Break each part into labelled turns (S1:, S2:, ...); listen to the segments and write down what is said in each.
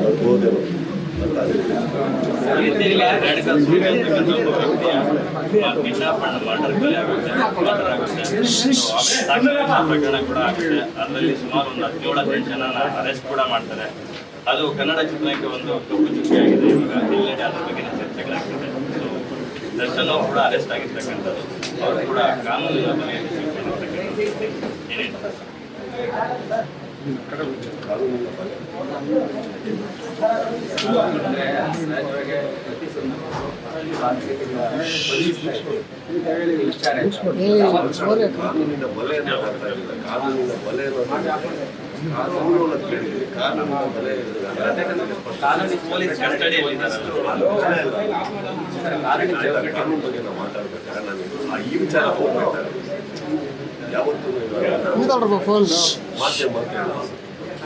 S1: ಬರ್ಬೋದೇನೋ
S2: ಪ್ರಕರಣ ಕೂಡ ಆಗುತ್ತೆ. ಅದರಲ್ಲಿ ಸುಮಾರು ಒಂದು 17-18 ಜನ ಅರೆಸ್ಟ್ ಕೂಡ ಮಾಡ್ತಾರೆ. ಅದು ಕನ್ನಡ ಚಿತ್ರಕ್ಕೆ ಒಂದು ಕಪ್ಪು ಚುಕ್ಕಿಯಾಗಿದೆ. ಇವಾಗ ಎಲ್ಲೆಡೆ ಅದ್ರ ಬಗ್ಗೆ ಚರ್ಚೆಗಳಾಗ್ತದೆ. ದರ್ಶನ್ ಅವರು ಕೂಡ ಅರೆಸ್ಟ್ ಆಗಿರ್ತಕ್ಕಂಥದ್ದು, ಅವರು ಕೂಡ ಕಾನೂನಿನ ಬಲೆಯಲ್ಲಿ ಸಿಕ್ಕಿರ್ತಕ್ಕಂಥದ್ದು ಏನೇನು
S1: ಕಾನೂನಿನ ಬಲೆ ಕಾನೂನು ಬಗ್ಗೆ ನಾವು ಮಾತಾಡ್ಬೇಕಾದ್ರೆ ನಾನು ಈ ವಿಚಾರ ಹೋಗ್ಬೇಕಾದ್ರೆ ಯಾವತ್ತೂ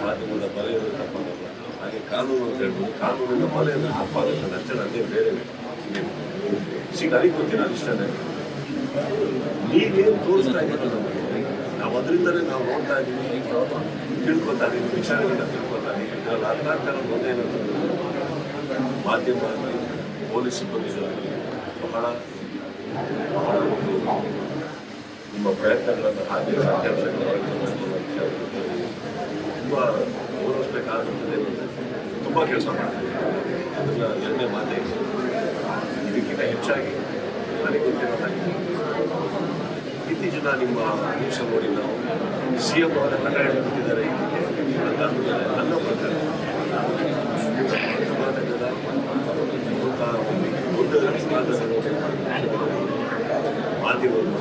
S1: ಮಾಧ್ಯಮದ ಬಲೆ ತಪ್ಪಾಗಲ್ಲ. ಹಾಗೆ ಕಾನೂನು ಅಂತ ಹೇಳ್ಬೋದು, ಕಾನೂನಿನ ಬಲೆ ಅಂದರೆ ತಪ್ಪಾಗಲ್ಲ. ಅಷ್ಟೇ ಅದೇ ಬೇರೆ ಅದಕ್ಕೆ ಗೊತ್ತಿಲ್ಲ. ಇಷ್ಟನೇ ನೀವೇನು ತೋರಿಸ್ತಾ ಇದ್ದೀರ ನಮಗೆ, ನಾವು ಅದರಿಂದಲೇ ನಾವು ನೋಡ್ತಾ ಇದ್ದೀವಿ, ತಿಳ್ಕೊತಾ ಇದ್ದೀವಿ, ವಿಚಾರಗಳನ್ನ ತಿಳ್ಕೊತಾ ಇದ್ದೀವಿ. ಇದರಲ್ಲಿ ಅರ್ಥ ಆಗ್ತಾ ಇರೋದು ಒಂದೇನಂತಂದ್ರೆ ಮಾಧ್ಯಮ ಆಗಲಿ ಪೊಲೀಸ್ ಸಿಬ್ಬಂದಿಗಳಾಗಲಿ ಬಹಳ ಬಹಳ ಒಂದು ನಿಮ್ಮ ಪ್ರಯತ್ನಗಳನ್ನು ಹಾಗೆ ತುಂಬ ಗೌರವಿಸಬೇಕಾಗುತ್ತದೆ. ತುಂಬ ಕೆಲಸ ಮಾಡ್ತೀವಿ, ಅದನ್ನು ಎರಡನೇ ಮಾತೇ. ಇದಕ್ಕಿಂತ ಹೆಚ್ಚಾಗಿ ನನಗೆ ಗೊತ್ತಿರೋದಾಗಿ ಇತ್ತೀಚಿನ ನಿಮ್ಮ ನ್ಯೂಸ್ ನೋಡಿ ನಾವು CM ಅವರ ಹಠ ಹಿಡಿದಿದ್ದಾರೆ ನನ್ನ ಪ್ರಕಾರ ಕರ್ನಾಟಕದ ದೊಡ್ಡ ಮಾಧ್ಯಮಗಳು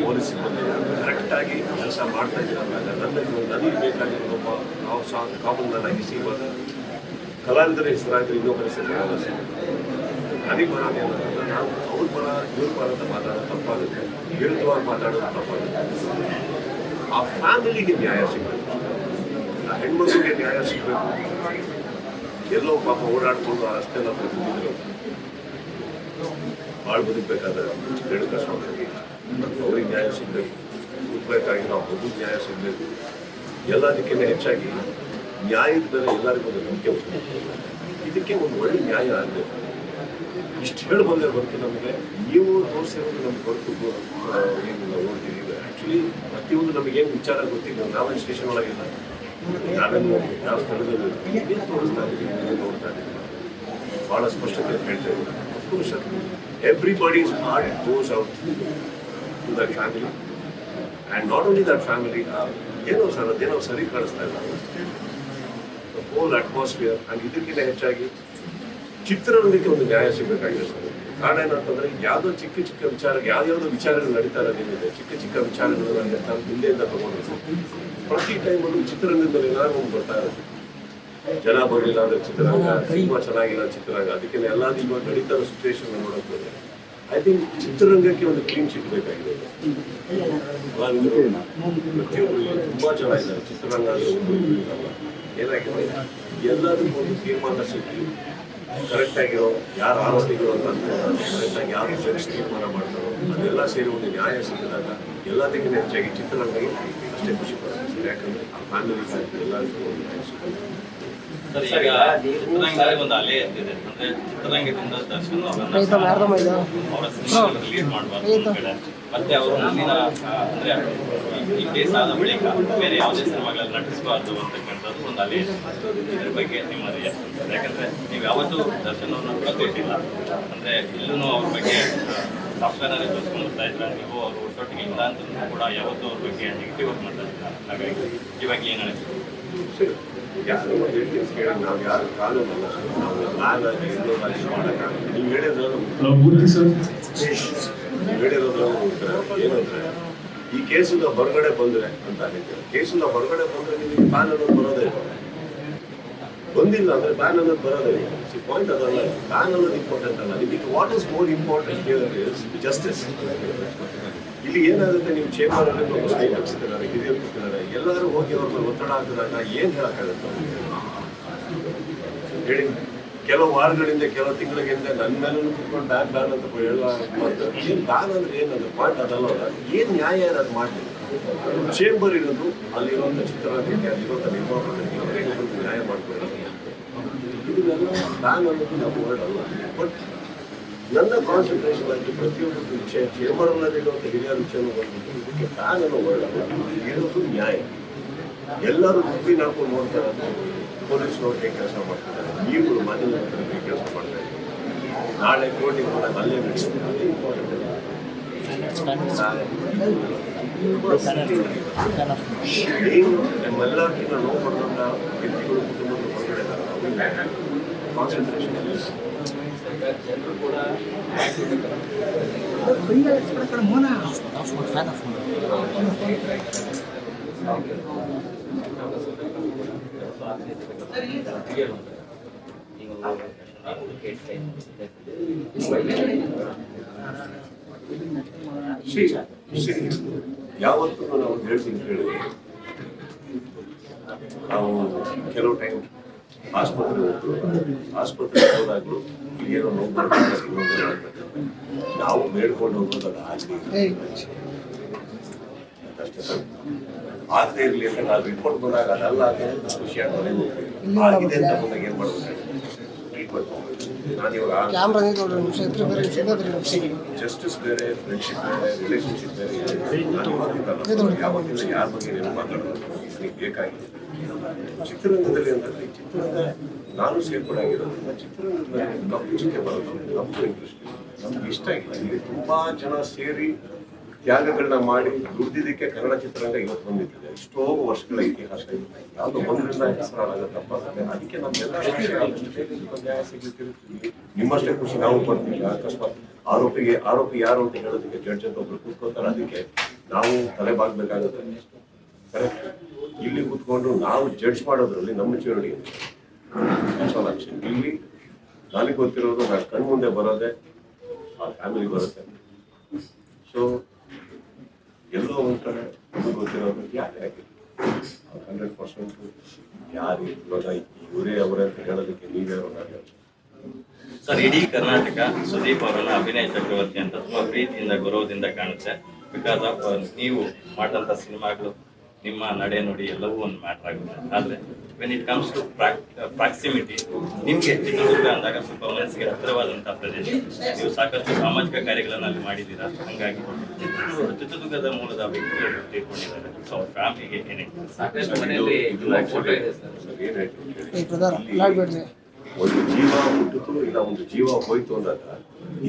S1: ಪೊಲೀಸ್ ಸಿಬ್ಬಂದಿ ಕರೆಕ್ಟಾಗಿ ಕೆಲಸ ಮಾಡ್ತಾ ಇದ್ದಾರೆ. ನನಗೆ ಬೇಕಾಗಿರೋದೊಬ್ಬ ನಾವು ಸಹ ಕಾಮನ್ ಮ್ಯಾನ್ ಆಗಿ ಸಿಗುವಾಗ ಕಲಾವಿದರ ಹೆಸರಾದರೆ ಇನ್ನೊಬ್ಬರ ಹೆಸರು ನನಗೆ ಬರೋದೇನಂತ ನಾವು ಅವ್ರ ಪರ ಇವ್ರ ಪರ ಅಂತ ಮಾತಾಡೋದು ತಪ್ಪಾಗುತ್ತೆ, ವಿರುದ್ಧವಾಗಿ ಮಾತಾಡೋದು ತಪ್ಪಾಗುತ್ತೆ. ಆ ಫ್ಯಾಮಿಲಿಗೆ ನ್ಯಾಯ ಸಿಗಬೇಕು, ಆ ಹೆಣ್ಮಕ್ಳಿಗೆ ನ್ಯಾಯ ಸಿಗಬೇಕು. ಎಲ್ಲೋ ಪಾಪ ಓಡಾಡ್ಕೊಂಡು ಆ ರಸ್ತೆಲ್ಲ ಪ್ರತಿನಿಧಿಗಳು ಭಾಳ ಬದುಕಬೇಕಾದ್ರೆ ರೇಣುಕಾ ಸ್ವಾಮಿ ಅವ್ರಿಗೆ ನ್ಯಾಯ ಸಿಗಬೇಕು, ಹುಡ್ಬೇಕಾಗಿ ನಾವು ಮಗುಗೆ ನ್ಯಾಯ ಸಿಗಬೇಕು. ಎಲ್ಲದಕ್ಕಿಂತ ಹೆಚ್ಚಾಗಿ ನ್ಯಾಯದ ಮೇಲೆ ಎಲ್ಲರಿಗೂ ಒಂದು ನಂಬಿಕೆ ಹೋಗ್ಬೇಕು. ಇದಕ್ಕೆ ಒಂದು ಒಳ್ಳೆ ನ್ಯಾಯ ಆಗಬೇಕು. ಇಷ್ಟು ಹೇಳಬಲ್ಲೇ ಹೊರತು ನಮಗೆ ನೀವು ತೋರಿಸಿರೋದು ನಮ್ಗೆ ಹೊರತು ಏನು ನಾವು ನೋಡ್ತೀವಿ. ಈಗ ಆ್ಯಕ್ಚುಲಿ ಪ್ರತಿಯೊಂದು ನಮಗೇನು ವಿಚಾರ ಗೊತ್ತಿಲ್ಲ, ನಾವೇನು ಸ್ಟೇಷನ್ ಒಳಗಿಲ್ಲ, ನಾವೇನು ಯಾವ ಸ್ಥಳದಲ್ಲಿ ಏನು ತೋರಿಸ್ತಾ ಇದ್ದೀವಿ, ಏನು ನೋಡ್ತಾ ಇದ್ದೀವಿ, ಭಾಳ ಸ್ಪಷ್ಟತೆ ಹೇಳ್ತಾ ಇದ್ದೀವಿ. Of course everybody's heart goes out to that family and not only that family. ಏನೋ ಸರ್ ಅದೇನೋ ಸರಿ ಕಾಣಿಸ್ತಾ ಇಲ್ಲ ಹೋಲ್ ಅಟ್ಮಾಸ್ಫಿಯರ್. ಆ್ಯಂಡ್ ಇದಕ್ಕಿಂತ ಹೆಚ್ಚಾಗಿ ಚಿತ್ರರಂಗಕ್ಕೆ ಒಂದು ನ್ಯಾಯ ಸಿಗಬೇಕಾಗಿದೆ ಸರ್. ಕಾರಣ ಏನಂತಂದರೆ ಯಾವುದೋ ಚಿಕ್ಕ ಚಿಕ್ಕ ವಿಚಾರಕ್ಕೆ ಯಾವ್ಯಾವುದೋ ವಿಚಾರಗಳು ನಡೀತಾ ಇರೋದೇನಿದೆ, ಚಿಕ್ಕ ಚಿಕ್ಕ ವಿಚಾರಗಳನ್ನ ನಾನು ಹಿಂದೆಯಿಂದ ತಗೊಂಡು ಪ್ರತಿ ಟೈಮಲ್ಲೂ ಚಿತ್ರರಂಗದಲ್ಲಿ ಏನಾದ್ರು ಒಂದು ಬರ್ತಾ ಇರೋದು. ಜನ ಬರಲಿಲ್ಲ ಅಂದರೆ ಚಿತ್ರರಂಗ, ಸಿನಿಮಾ ಚೆನ್ನಾಗಿಲ್ಲ ಚಿತ್ರರಂಗ, ಅದಕ್ಕೆ ಎಲ್ಲಾದ್ರೂ ಇವಾಗ ನಡೀತಾ ಇರೋ ಸಿಚುವೇಶನ್ ನೋಡೋಕೆ ಐ ಥಿಂಕ್ ಚಿತ್ರರಂಗಕ್ಕೆ ಒಂದು ಕ್ಲೀನ್ ಚಿಟ್ ಬೇಕಾಗಿದೆ. ಪ್ರತಿಯೊಬ್ಬರು ತುಂಬ ಜನ ಇದ್ದಾರೆ ಚಿತ್ರರಂಗ ಏನಾಗಿದೆ, ಎಲ್ಲದಕ್ಕೂ ಒಂದು ತೀರ್ಮಾನ ಸಿಕ್ಕಿ ಕರೆಕ್ಟಾಗಿರೋ ಯಾರು ಆರೋಪಿಗಳು ಅಂತ ಕರೆಕ್ಟಾಗಿ ಯಾರು ಜಡ್ಜ್ ತೀರ್ಮಾನ ಮಾಡ್ತಾರೋ ಅದೆಲ್ಲ ಸೇರಿ ಒಂದು ನ್ಯಾಯ ಸಿಕ್ಕಿದಾಗ ಎಲ್ಲದಕ್ಕಿಂತ ಹೆಚ್ಚಾಗಿ ಚಿತ್ರರಂಗಕ್ಕೆ ಅಷ್ಟೇ ಖುಷಿ ಪಡ್ತಾರೆ. ಯಾಕಂದರೆ ಆ ಫ್ಯಾಮಿಲಿ ಎಲ್ಲರಿಗೂ ಒಂದು ನ್ಯಾಯ ಸಿಗುತ್ತೆ.
S2: ಸರ್, ಈಗ ಚಿತ್ರರಂಗದಲ್ಲಿ ಒಂದು ಅಲೆ ಎದ್ದಿದೆ. ಅಂದ್ರೆ ಚಿತ್ರರಂಗದಿಂದ ದರ್ಶನ್ ಅವರ ಸಿನಿಮಾ ರಿಲೀಸ್ ಮಾಡಬಾರ್ದು ಮತ್ತೆ ಅವರು ಮುಂದಿನ ಅಂದ್ರೆ ಈ ಕೇಸ್ ಆದ ಬಳಿಕ ಬೇರೆ ಯಾವುದೇ ಸಿನಿಮಾಗಳಲ್ಲಿ ನಟಿಸಬಾರ್ದು ಅಂತಕ್ಕಂಥದ್ದು ಒಂದು ಅಲೆ ಇದೆ. ಇದ್ರ ಬಗ್ಗೆ ನಿಮ್ಮ ರಿಯಾಕ್ಷನ್? ಯಾಕಂದ್ರೆ ನೀವು ಯಾವತ್ತೂ ದರ್ಶನ್ ಅವ್ರನ್ನ ಕೂಡ ಕೊಟ್ಟಿಲ್ಲ, ಅಂದ್ರೆ ಇಲ್ಲೂ ಅವ್ರ ಬಗ್ಗೆ ಸಾಫ್ಟ್ವೇರ್ನಲ್ಲಿ ತೋರಿಸ್ಕೊಂಡು ಬರ್ತಾ ಇದ್ರ, ನೀವು ಅವರು ಒಟ್ಟೊಟ್ಟಿಗೆ ಇಲ್ಲ ಅಂತ ಕೂಡ ಯಾವತ್ತೂ ಅವ್ರ ಬಗ್ಗೆ ನೆಗೆಟಿವ್ ಆಗಿ ಮಾತಾಡ್ತಿಲ್ಲ. ಹಾಗಾಗಿ ಇವಾಗ ಏನು ಅನಿಸ್ತು?
S1: ಯಾರು ಹೇಳ್ತೀವಿ ಕೇಳಿ, ನಾವು ಯಾರು ಕಾನೂನಲ್ಲ, ನಾವು ನಾಗಾಗಿ ಮಾಡೋಕ್ಕಾಗಲ್ಲ. ನೀವು ಹೇಳಿರೋದ್ರಲ್ಲಿ ಏನಂದ್ರೆ ಈ ಕೇಸಿಂದ ಹೊರಗಡೆ ಬಂದರೆ ಅಂತ ಹೇಳ್ತೀವಿ. ಕೇಸಿಂದ ಹೊರಗಡೆ ಬಂದರೆ ನಿಮಗೆ ಬ್ಯಾನ್ ಅನ್ನೋದು ಬರೋದೇ ಇಲ್ಲ, ಬಂದಿಲ್ಲ ಅಂದರೆ ಬ್ಯಾನ್ ಅನ್ನೋದು ಬರೋದೇ ಇಲ್ಲ. ಪಾಯಿಂಟ್ ಅದಲ್ಲ, ಬ್ಯಾನ್ ಅನ್ನೋದು ಇಂಪಾರ್ಟೆಂಟ್ ಅಲ್ಲ. ನಿಮಗೆ what is more important here is justice. ಇಲ್ಲಿ ಏನಾಗುತ್ತೆ, ನೀವು ಚೇಂಬರಲ್ಲಿ ಒಬ್ಬ ಸ್ನೇಹಿತ ಕೂತಿದ್ದಾರೆ, ಹಿರಿಯರು ಕೂತಿದ್ದಾರೆ, ಎಲ್ಲರೂ ಹೋಗಿ ಅವ್ರ ಮೇಲೆ ಒತ್ತಡ ಹಾಕಿದಾಗ ಏನು ಹೇಳೋಕ್ಕಾಗುತ್ತೆ ಹೇಳಿ? ಕೆಲವು ವಾರಗಳಿಂದ ಕೆಲವು ತಿಂಗಳಿಂದ ನನ್ನ ಮೇಲೂ ಕುತ್ಕೊಂಡು ಬ್ಯಾನ್ ಅಂತ ಹೇಳುವ ಏನು ಬ್ಯಾನ್ ಅಂದರೆ ಏನಂದ್ರೆ ಪಾಯಿಂಟ್ ಅದಲ್ಲ. ಏನು ನ್ಯಾಯ ಅದು ಮಾಡಲಿ. ಚೇಂಬರ್ ಇರೋದು ಅಲ್ಲಿರುವಂಥ ಚಿತ್ರರಂಗಕ್ಕೆ, ಅಲ್ಲಿರುವಂಥ ನಿರ್ಮಾಪಕರಿಗೆ ನ್ಯಾಯ ಮಾಡ್ಕೊಳ್ಳೋದು ಇದೆಲ್ಲ ಪ್ಲಾನ್ ಅನ್ನೋದು ನಮ್ಮ ವರ್ಡ್ ಅಲ್ಲ. ಬಟ್ ನನ್ನ ಕಾನ್ಸಂಟ್ರೇಷನ್ ಆಗಿ ಪ್ರತಿಯೊಂದು ವಿಷಯ ಚೇಂಬರ್ನಲ್ಲಿರುವಂಥ ಹಿರಿಯರ ವಿಷಯನೂ ಬಂದ್ಬಿಟ್ಟು ಇದಕ್ಕೆ ಪ್ಲಾನ್ ಅನ್ನೋ ವರ್ಡ್ ಅಲ್ಲ, ಇರೋದು ನ್ಯಾಯ. ಎಲ್ಲರೂ ದುಡ್ಡಿನ ಹಾಕೊಂಡು ನೋಡ್ತಾ ಇರೋದು ಪೊಲೀಸ್ನವ್ರು ಹೇಗೆ ಕೆಲಸ ಮಾಡ್ತಿದ್ದಾರೆ, ನೀವು ಮನೇಲಿ ಹೇಗೆ ಕೆಲಸ ಮಾಡ್ತಾ ಇದ್ದಾರೆ, ನಾಳೆ ಕೋರ್ಟಿಗೆ ಹೋದಾಗ ಅಲ್ಲೇ ನಡೆಯುತ್ತೆ, ಅದೇ ಇಂಪಾರ್ಟೆಂಟ್ ಅಲ್ಲ. ನಮ್ಮೆಲ್ಲರಿಗಿಂತ ನೋವು ಪಡೆದಂಥ ವ್ಯಕ್ತಿಗಳು ಕುಟುಂಬದ ಹೊರಗಡೆ ಇದ್ದಾರೆ, ಕಾನ್ಸಂಟ್ರೇಷನ್
S2: ಜನರು ಕೂಡ
S1: ಯಾವತ್ತೂ ನಾವು ಹೇಳ್ತೀನಿ ಕೇಳಿ, ನಾವು ಕೆಲವು ಟೈಮ್ ಆಸ್ಪತ್ರೆಗೆ ಹೋದಾಗಲೂ ಏನೋ ನೋವು ನಾವು ಬೇಡ್ಕೊಂಡು ಹೋಗೋದಲ್ಲ ಆಗಲಿ ಅಷ್ಟೇ. ಆಗದೆ ಇರಲಿ ಅಂತ ನಾವು ರಿಪೋರ್ಟ್ ಬಂದಾಗ ಅದಲ್ಲ ಖುಷಿ ಆಗಿದೆ ಅಂತ ಬಂದಾಗ ಏನು ಮಾಡ್ಬೇಕು, ಟ್ರೀಟ್ಮೆಂಟ್ ನಾನು ಇವಾಗ ಜಸ್ಟಿಸ್ ಬೇರೆ, ಫ್ರೆಂಡ್ಶಿಪ್ ಬೇರೆ, ರಿಲೇಷನ್ಶಿಪ್ ಬೇರೆ. ನಾನು ಯಾವತ್ತಿಂದ ಯಾರ ಬಗ್ಗೆ ಏನು ಮಾತಾಡೋದು ನನಗೆ ಬೇಕಾಗಿದೆ. ಚಿತ್ರರಂಗದಲ್ಲಿ ಅಂತಂದ್ರೆ ಚಿತ್ರರಂಗ ನಾನು ಸೇರ್ಪಡಾಗಿರೋದ್ರಿಂದ ಚಿತ್ರರಂಗದಲ್ಲಿ ಕಪ್ಪು ಚಿಕ್ಕೆ ಬರೋದು ನಮಗೂ ಇಂಟ್ರೆಸ್ಟ್ ಇಲ್ಲ, ನಮ್ಗೆ ಇಷ್ಟ ಇಲ್ಲ. ಇಲ್ಲಿ ತುಂಬಾ ಜನ ಸೇರಿ ತ್ಯಾಗಗಳನ್ನ ಮಾಡಿ ದುಡ್ದಿದ್ದಕ್ಕೆ ಕನ್ನಡ ಚಿತ್ರರಂಗ ಇವತ್ತು ಬಂದಿದೆ. ಎಷ್ಟೋ ವರ್ಷಗಳ ಇತಿಹಾಸ ಇದೆ, ಯಾವುದೋ ಒಂದರಿಂದ ಹೆಸರಾಗ ತಪ್ಪಾಗುತ್ತೆ. ಅದಕ್ಕೆ ನಮ್ಗೆಲ್ಲ ನ್ಯಾಯ ಸಿಗ್ಲಿಕ್ಕಿರುತ್ತೀವಿ. ನಿಮ್ಮಷ್ಟೇ ಖುಷಿ ನಾವು ಪಡ್ತೀವಿ. ಅಕಸ್ಮಾತ್ ಆರೋಪಿ ಯಾರು ಅಂತ ಹೇಳೋದಕ್ಕೆ ಜಡ್ಜ್ ಅಂತ ಒಬ್ರು ಕೂತ್ಕೊಳ್ತಾರೆ, ಅದಕ್ಕೆ ನಾವು ತಲೆ ಬಾಗ್ಬೇಕಾಗುತ್ತೆ. ಕರೆಕ್ಟ್. ಇಲ್ಲಿ ಕೂತ್ಕೊಂಡು ನಾವು ಜಡ್ಜ್ ಮಾಡೋದ್ರಲ್ಲಿ ನಮ್ಮ ಚಳುವಳಿ ಇಲ್ಲಿ ನನಗೆ ಗೊತ್ತಿರೋದು ನನ್ನ ಕಣ್ಮುಂದೆ ಬರೋದೆ ಆ ಫ್ಯಾಮಿಲಿ ಬರುತ್ತೆ. ಸೊ ಎಲ್ಲೋ ಒಂಥರ ನಮಗೆ ಗೊತ್ತಿರೋದು ಯಾಕೆ 100% ಯಾರು ಇವಾಗ ಇವರೇ ಅವರೇ ಅಂತ ಹೇಳೋದಕ್ಕೆ ನೀವೇ ಅವ್ರನ್ನ.
S2: ಸರ್, ಇಡೀ ಕರ್ನಾಟಕ ಸುದೀಪ್ ಅವರನ್ನ ಅಭಿನಯ ಚಕ್ರವರ್ತಿ ಅಂತ ತುಂಬಾ ಪ್ರೀತಿಯಿಂದ ಗೌರವದಿಂದ ಕಾಣುತ್ತೆ. ಬಿಕಾಸ್ ಆಫ್ ನೀವು ಮಾಡಿದಂಥ ಸಿನಿಮಾಗಳು, ನಿಮ್ಮ ನಡೆ ನುಡಿ ಎಲ್ಲವೂ ಒಂದು ಮ್ಯಾಟರ್ ಆಗುತ್ತೆ. ಆದರೆ when it comes to proximity, ನಿಮಗೆ ಚಿತ್ರದುರ್ಗ ಅಂದಾಗ ಸ್ವಲ್ಪ ಮನಸ್ಸಿಗೆ ಹತ್ತಿರವಾದಂಥ ಪ್ರದೇಶ. ನೀವು ಸಾಕಷ್ಟು ಸಾಮಾಜಿಕ ಕಾರ್ಯಗಳನ್ನು ಅಲ್ಲಿ ಮಾಡಿದ್ದೀರಾ. ಹಾಗಾಗಿ ಚಿತ್ರದುರ್ಗದ ಮೂಲದ ವ್ಯಕ್ತಿಗಳು ತೀರ್ಕೊಂಡಿದ್ದಾರೆ. ಸೊ ಅವ್ರ ಫ್ಯಾಮಿಲಿಗೆ ಏನಿದೆ ಸಾಕಷ್ಟು ಮನೆಯಲ್ಲಿ
S1: ಒಂದು ಜೀವ ಹುಟ್ಟಿತು ಇಲ್ಲ ಒಂದು ಜೀವ ಹೋಯ್ತು ಅಂದಾಗ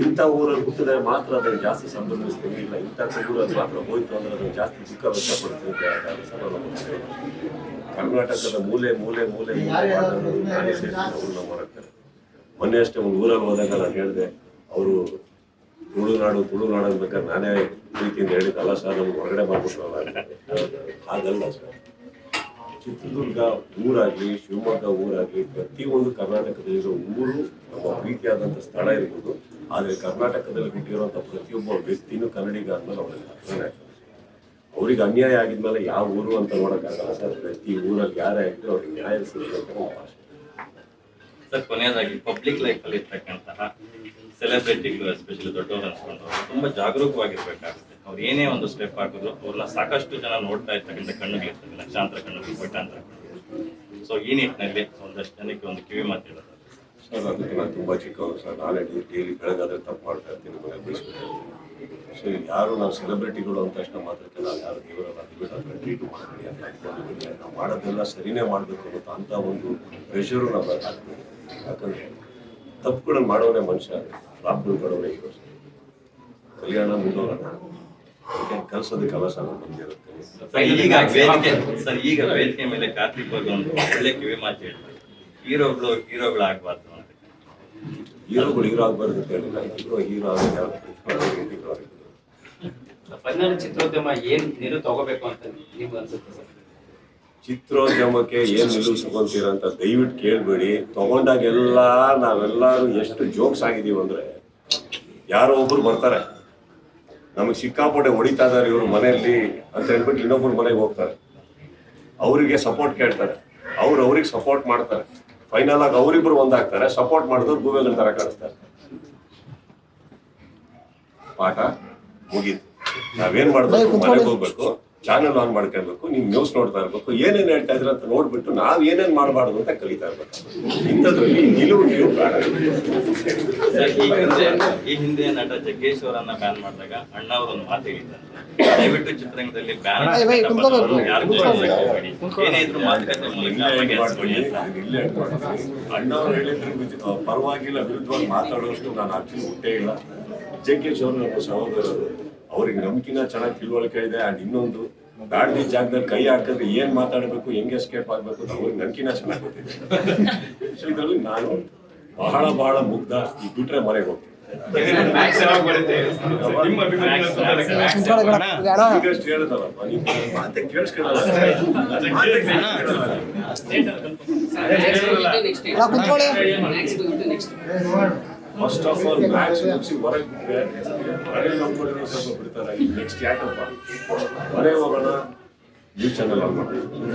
S1: ಇಂಥ ಊರಲ್ಲಿ ಹುಟ್ಟಿದ್ರೆ ಮಾತ್ರ ಅದನ್ನು ಜಾಸ್ತಿ ಸಂಭ್ರಮಿಸ್ತೀವಿ, ಇಲ್ಲ ಇಂಥ ಊರಲ್ಲಿ ಮಾತ್ರ ಹೋಯ್ತು ಅಂದ್ರೆ ಅದನ್ನು ಜಾಸ್ತಿ ದುಃಖ ವ್ಯಕ್ತಪಡ್ತೀವಿ. ಕರ್ನಾಟಕದ ಮೂಲೆ ಮೂಲೆ ಮೂಲೆ ನಾನೇ ಸೇರ್ತೀನಿ ಅವ್ರನ್ನ ಮಾಡಕ್ತಾರೆ. ಮೊನ್ನೆ ಅಷ್ಟೇ ಒಂದು ಊರಲ್ಲಿ ಹೋದಾಗ ನಾನು ಹೇಳಿದೆ, ಅವರು ತುಳುನಾಡು ಬೇಕಾದ್ರೆ ನಾನೇ ಪ್ರೀತಿಯಿಂದ ಹೇಳಿದ್ದಲ್ಲ ಸರ್, ನಮ್ಗೆ ಹೊರಗಡೆ ಮಾಡ್ಬಿಟ್ರಲ್ಲ. ಹಾಗಲ್ಲ ಸರ್, ಚಿತ್ರದುರ್ಗ ಊರಾಗ್ಲಿ, ಶಿವಮೊಗ್ಗ ಊರಾಗ್ಲಿ, ಪ್ರತಿಯೊಂದು ಕರ್ನಾಟಕದಲ್ಲಿರೋ ಊರು ನಮ್ಮ ಪ್ರೀತಿಯಾದಂಥ ಸ್ಥಳ ಇರ್ಬೋದು. ಆದರೆ ಕರ್ನಾಟಕದಲ್ಲಿ ಹುಟ್ಟಿರುವಂಥ ಪ್ರತಿಯೊಬ್ಬ ವ್ಯಕ್ತಿನೂ ಕನ್ನಡಿಗ ಆದ್ಮೇಲೆ ಅವ್ರಿಗೆ ಅರ್ಥನೇ ಆಗ್ತದೆ. ಅವ್ರಿಗೆ ಅನ್ಯಾಯ ಆಗಿದ್ಮೇಲೆ ಯಾವ ಊರು ಅಂತ ನೋಡೋಕ್ಕಾಗಲ್ಲ ಸರ್. ಪ್ರತಿ ಊರಲ್ಲಿ ಯಾರೇ ಆಗಿದ್ರು ಅವ್ರಿಗೆ ನ್ಯಾಯ ಸಿಗಬೇಕು ಅಂತ ನಮ್ಮ ಆಸೆ.
S2: ಸರ್, ಕೊನೆಯದಾಗಿ ಪಬ್ಲಿಕ್ ಲೈಫಲ್ಲಿ ಇರ್ತಕ್ಕಂತಹ ಸೆಲೆಬ್ರಿಟಿಗಳು, ಎಸ್ಪೆಷಲಿ ದೊಡ್ಡವರು ಅನ್ಸ್ಕೊಂಡವರು ತುಂಬಾ ಜಾಗರೂಕವಾಗಿರ್ಬೇಕಾಗುತ್ತೆ. ಅವ್ರು ಏನೇ ಒಂದು ಸ್ಟೆಪ್ ಹಾಕಿದ್ರು ಅವ್ರನ್ನ ಸಾಕಷ್ಟು ಜನ ನೋಡ್ತಾ ಇರ್ತಕ್ಕಂಥ ಕಣ್ಣುಗಳಿರ್ತದೆ, ಲಕ್ಷಾಂತರ ಕಣ್ಣುಗಳು, ಕೋಟ್ಯಾಂತರ ಕಣ್ಣುಗಳು. ಸೊ ಈ ನಿಟ್ಟಿನಲ್ಲಿ ಒಂದಷ್ಟು ಜನಕ್ಕೆ ಒಂದು ಕಿವಿ ಮಾತು ಹೇಳೋದು
S1: ಸರ್. ಅದಕ್ಕೆ ನಾನು ತುಂಬ ಚಿಕ್ಕವನು ಸರ್. ನಾನೇ ಡೈಲಿ ಬೆಳಗಾದ್ರೆ ತಪ್ಪು ಮಾಡ್ತಾ ಇರ್ತೀನಿ, ಮನೆ ಬಯಸ್ಬಿಟ್ಟಿರ್ತೀನಿ. ಸೊ ಯಾರು ನಾವು ಸೆಲೆಬ್ರಿಟಿಗಳು ಅಂತ ತಕ್ಷಣ ಮಾತ್ರಕ್ಕೆ ನಾವು ಯಾರು ದೇವರಲ್ಲ ಅದು ಟ್ರೀಟ್ ಮಾಡ್ತೀವಿ ಅಂತ ಅಂದ್ಕೊಂಡಿದ್ದೀನಿ. ನಾವು ಮಾಡೋದೆಲ್ಲ ಸರಿನೇ ಮಾಡಬೇಕು ಅಂತ ಒಂದು ಪ್ರೆಷರು ನಾವು ಹಾಕ್ತೀವಿ. ಯಾಕಂದರೆ ತಪ್ಪುಗಳನ್ನು ಮಾಡೋನೇ ಮನುಷ್ಯ, ಲಾಭಗಳು ಮಾಡೋನೇ ಇರೋ ಕಲ್ಯಾಣ ಮುಂದೋಗೋಣ ಕಲ್ಸೋದಕ್ಕೆ ಅವಕಾಶ ಬಂದಿರುತ್ತೆ.
S2: ಈಗ ವೇದಿಕೆ ಮೇಲೆ ಕಾರ್ತಿಕ್ ಬಗ್ಗೆ ಒಂದು ಒಳ್ಳೆ ಕಿವಿ ಮಾತು ಹೇಳ್ತಾರೆ, ಹೀರೋಗಳು ಆಗಬಾರ್ದು ಅಂತ.
S1: ಹೀರೋ ಆಗಬಾರ್ದು ಅಂತ ಹೇಳಿಲ್ಲ, ಹೀರೋ ಆಗಿ
S3: ಫೈನಲ್ ಚಿತ್ರೋದ್ಯಮ ಏನ್ ನಿರು ತಗೋಬೇಕು ಅಂತ ನಿಮ್ಗೆ ಅನ್ಸುತ್ತೆ ಸರ್?
S1: ಚಿತ್ರೋದ್ಯಮಕ್ಕೆ ಏನ್ ನಿಲುವು ತಗೊಂತೀರ ಅಂತ ದಯವಿಟ್ಟು ಕೇಳ್ಬೇಡಿ. ತಗೊಂಡಾಗೆಲ್ಲ ನಾವೆಲ್ಲರೂ ಎಷ್ಟು ಜೋಕ್ಸ್ ಆಗಿದೀವಿ ಅಂದ್ರೆ, ಯಾರೋ ಒಬ್ರು ಬರ್ತಾರೆ ನಮಗೆ ಸಿಕ್ಕಾಪಟ್ಟೆ ಹೊಡಿತಾ ಇದಾರೆ ಇವರು ಮನೆಯಲ್ಲಿ ಅಂತ ಹೇಳ್ಬಿಟ್ಟು ಇನ್ನೊಬ್ರು ಮನೆಗೆ ಹೋಗ್ತಾರೆ, ಅವರಿಗೆ ಸಪೋರ್ಟ್ ಕೇಳ್ತಾರೆ, ಅವ್ರಿಗೆ ಸಪೋರ್ಟ್ ಮಾಡ್ತಾರೆ. ಫೈನಲ್ ಆಗಿ ಅವರಿಬ್ರು ಒಂದಾಗ್ತಾರೆ, ಸಪೋರ್ಟ್ ಮಾಡಿದವ್ರು ಗೂಗಲ್ ತರ ಕಾಣಿಸ್ತಾರೆ. ಪಾಠ ಮುಗೀತು. ನಾವೇನ್ ಮಾಡ್ಬೇಕು, ಮನೆಗೆ ಹೋಗ್ಬೇಕು, ಚಾನಲ್ ಆನ್ ಮಾಡ್ಕೊಳ್ಬೇಕು, ನೀವು ನ್ಯೂಸ್ ನೋಡ್ತಾ ಇರ್ಬೇಕು, ಏನೇನ್ ಹೇಳ್ತಾ ಇದ್ರ ಅಂತ ನೋಡ್ಬಿಟ್ಟು ನಾವ್ ಏನೇನ್ ಮಾಡಬಾರ್ದು ಅಂತ ಕಲಿತಾ ಇರ್ಬೇಕು. ಇಂಥದ್ರಲ್ಲಿ ನಿಲುವು ಬೇಡ.
S2: ಸರ್, ಈ ಹಿಂದೆ ನಟ ಜಗ್ಗೇಶ್ ಅವರನ್ನ ಬ್ಯಾನ್ ಮಾಡಿದಾಗ ಅಣ್ಣ ಅವರು ಒಂದು ಮಾತು ಹೇಳಿದ್ದಾರೆ, ದಯವಿಟ್ಟು ಚಿತ್ರರಂಗದಲ್ಲಿ ಬ್ಯಾನ್ ಏನೇ ಇದ್ರು ಮಾತುಕತೆ
S1: ಇಲ್ಲೇ ಅಣ್ಣವ್ರು ಹೇಳಿದ್ರು ಪರವಾಗಿಲ್ಲ, ವಿರುದ್ಧವಾಗಿ ಮಾತಾಡುವಷ್ಟು ನಾನು ಆಕ್ಚುಲಿ ಹುಟ್ಟೇ ಇಲ್ಲ. ಜಗ್ಗೇಶ್ ಅವರು ನಮ್ಮ ಸಹೋದರರು, ಅವ್ರಿಗೆ ನಮ್ಕಿನ ಚೆನ್ನಾಗಿ ತಿಳುವಳಿಕೆ ಇದೆ. ಅಂಡ್ ಇನ್ನೊಂದು ಬ್ಯಾಡ್ದಿ ಜಾಗದಲ್ಲಿ ಕೈ ಹಾಕಿದ್ರೆ ಏನ್ ಮಾತಾಡ್ಬೇಕು, ಹೆಂಗೆ ಎಸ್ಕೇಪ್ ಆಗ್ಬೇಕು ಅಂತ ಅವ್ರಿಗೆ ನನ್ಕಿನ ಚೆನ್ನಾಗಿ ಗೊತ್ತಿದೆ. ಸೊ ಇದರಲ್ಲಿ ನಾನು ಬಹಳ ಮುಗ್ಧ. ಈ ಬಿಟ್ರೆ ಮನೆಗೆ ಹೋಗ್ತೀನಿ. ಈಗಷ್ಟು ಹೇಳಿದಲ್ಲಪ್ಪ, ನೀವು ಮಾತೆ ಕೇಳಿಸ್ಕೊಳ್ಳಲ್ಲ. ಫಸ್ಟ್ ಆಫ್ ಆಲ್ ಮ್ಯಾಚ್ ಮುಗಿಸಿ ಹೊರಗೆ ಬಿಟ್ಟರೆ ಮನೆ ನಂಬ್ಕೊಂಡಿರೋ ಸ್ವಲ್ಪ ಬಿಡ್ತಾರೆ. ನೆಕ್ಸ್ಟ್ ಯಾಕಪ್ಪ ಮನೆ ಹೋಗೋಣ, ನ್ಯೂಸ್ ಚಾನಲ್ ಆನ್ ಮಾಡಿ.